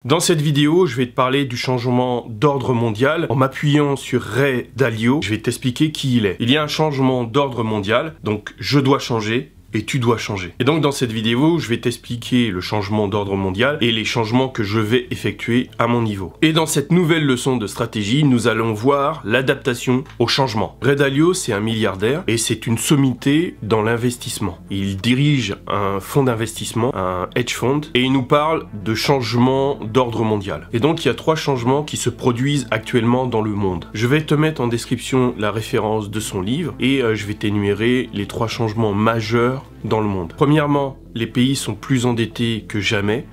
Dans cette vidéo, je vais te parler du changement d'ordre mondial en m'appuyant sur Ray Dalio. Je vais t'expliquer qui il est. Il y a un changement d'ordre mondial, donc je dois changer. Et tu dois changer. Et donc dans cette vidéo, je vais t'expliquer le changement d'ordre mondial et les changements que je vais effectuer à mon niveau. Et dans cette nouvelle leçon de stratégie, nous allons voir l'adaptation au changement. Ray Dalio, c'est un milliardaire et c'est une sommité dans l'investissement. Il dirige un fonds d'investissement, un hedge fund, et il nous parle de changement d'ordre mondial. Et donc il y a 3 changements qui se produisent actuellement dans le monde. Je vais te mettre en description la référence de son livre et je vais t'énumérer les 3 changements majeurs dans le monde. Premièrement, les pays sont plus endettés que jamais.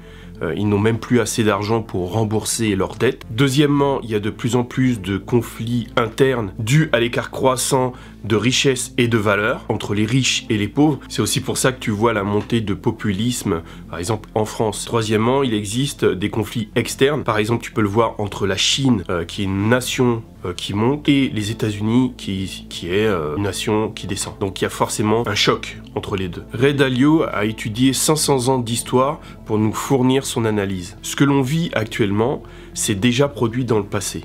Ils n'ont même plus assez d'argent pour rembourser leurs dettes. Deuxièmement, il y a de plus en plus de conflits internes dus à l'écart croissant de richesse et de valeur entre les riches et les pauvres. C'est aussi pour ça que tu vois la montée de populisme, par exemple en France. Troisièmement, il existe des conflits externes. Par exemple, tu peux le voir entre la Chine, qui est une nation qui monte, et les États-Unis, qui est une nation qui descend. Donc il y a forcément un choc entre les deux. Ray Dalio a étudié 500 ans d'histoire pour nous fournir son analyse. Ce que l'on vit actuellement, c'est déjà produit dans le passé,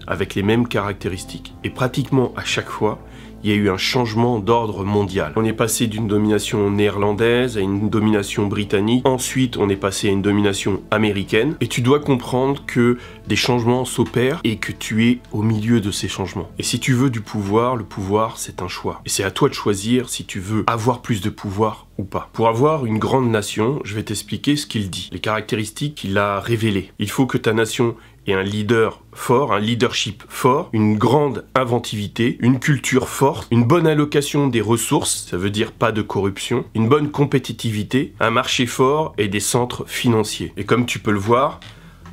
avec les mêmes caractéristiques. Et pratiquement à chaque fois, il y a eu un changement d'ordre mondial. On est passé d'une domination néerlandaise à une domination britannique. Ensuite, on est passé à une domination américaine. Et tu dois comprendre que des changements s'opèrent et que tu es au milieu de ces changements. Et si tu veux du pouvoir, le pouvoir, c'est un choix. Et c'est à toi de choisir si tu veux avoir plus de pouvoir ou pas. Pour avoir une grande nation, je vais t'expliquer ce qu'il dit, les caractéristiques qu'il a révélées. Il faut que ta nation ait un leader fort, un leadership fort, une grande inventivité, une culture forte, une bonne allocation des ressources, ça veut dire pas de corruption, une bonne compétitivité, un marché fort et des centres financiers. Et comme tu peux le voir,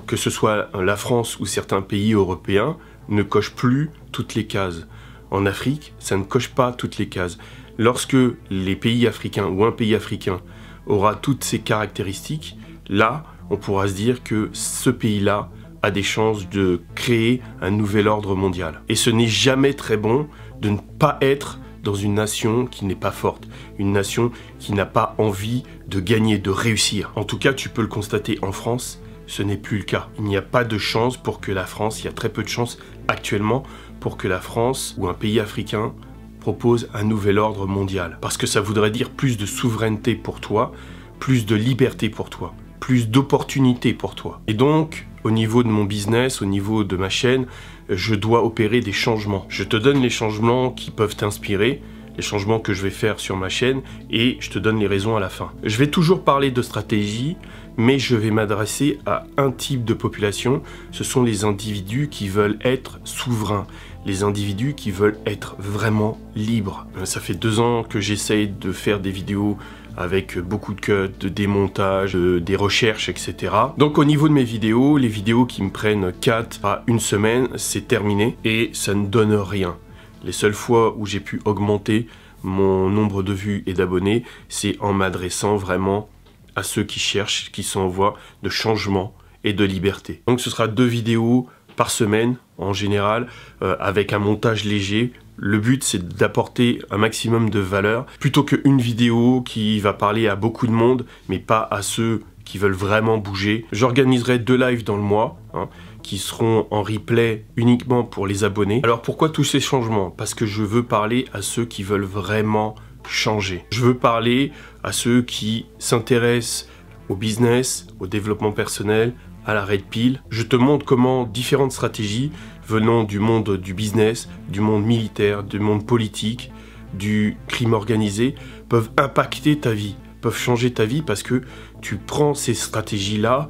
que ce soit la France ou certains pays européens, ne cochent plus toutes les cases. En Afrique, ça ne coche pas toutes les cases. Lorsque les pays africains ou un pays africain aura toutes ces caractéristiques, là, on pourra se dire que ce pays-là a des chances de créer un nouvel ordre mondial. Et ce n'est jamais très bon de ne pas être dans une nation qui n'est pas forte, une nation qui n'a pas envie de gagner, de réussir. En tout cas, tu peux le constater en France, ce n'est plus le cas. Il n'y a pas de chance pour que la France, il y a très peu de chance actuellement pour que la France ou un pays africain propose un nouvel ordre mondial. Parce que ça voudrait dire plus de souveraineté pour toi, plus de liberté pour toi, plus d'opportunités pour toi. Et donc, au niveau de mon business, au niveau de ma chaîne, je dois opérer des changements. Je te donne les changements qui peuvent t'inspirer, les changements que je vais faire sur ma chaîne, et je te donne les raisons à la fin. Je vais toujours parler de stratégie, mais je vais m'adresser à un type de population. Ce sont les individus qui veulent être souverains, les individus qui veulent être vraiment libres. Ça fait 2 ans que j'essaye de faire des vidéos avec beaucoup de cuts, de démontage, des recherches, etc. Donc au niveau de mes vidéos, les vidéos qui me prennent 4 à 1 semaine, c'est terminé et ça ne donne rien. Les seules fois où j'ai pu augmenter mon nombre de vues et d'abonnés, c'est en m'adressant vraiment à ceux qui cherchent, qui sont en voie de changement et de liberté. Donc ce sera 2 vidéos par semaine en général, avec un montage léger. Le but, c'est d'apporter un maximum de valeur, plutôt qu'une vidéo qui va parler à beaucoup de monde, mais pas à ceux qui veulent vraiment bouger. J'organiserai 2 lives dans le mois, qui seront en replay uniquement pour les abonnés. Alors pourquoi tous ces changements? Parce que je veux parler à ceux qui veulent vraiment changer. Je veux parler à ceux qui s'intéressent au business, au développement personnel, à la Red Pill. Je te montre comment différentes stratégies venant du monde du business, du monde militaire, du monde politique, du crime organisé, peuvent impacter ta vie, peuvent changer ta vie parce que tu prends ces stratégies-là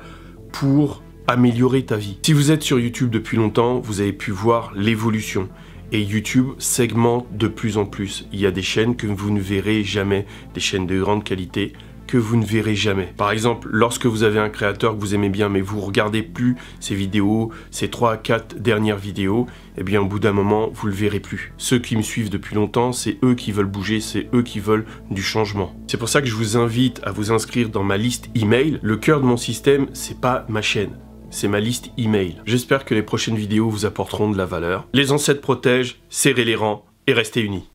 pour améliorer ta vie. Si vous êtes sur YouTube depuis longtemps, vous avez pu voir l'évolution. Et YouTube segmente de plus en plus. Il y a des chaînes que vous ne verrez jamais, des chaînes de grande qualité que vous ne verrez jamais. Par exemple, lorsque vous avez un créateur que vous aimez bien, mais vous ne regardez plus ses vidéos, ses 3 à 4 dernières vidéos, eh bien au bout d'un moment, vous ne le verrez plus. Ceux qui me suivent depuis longtemps, c'est eux qui veulent bouger, c'est eux qui veulent du changement. C'est pour ça que je vous invite à vous inscrire dans ma liste email. Le cœur de mon système, c'est pas ma chaîne, c'est ma liste email. J'espère que les prochaines vidéos vous apporteront de la valeur. Les ancêtres protègent, serrez les rangs et restez unis.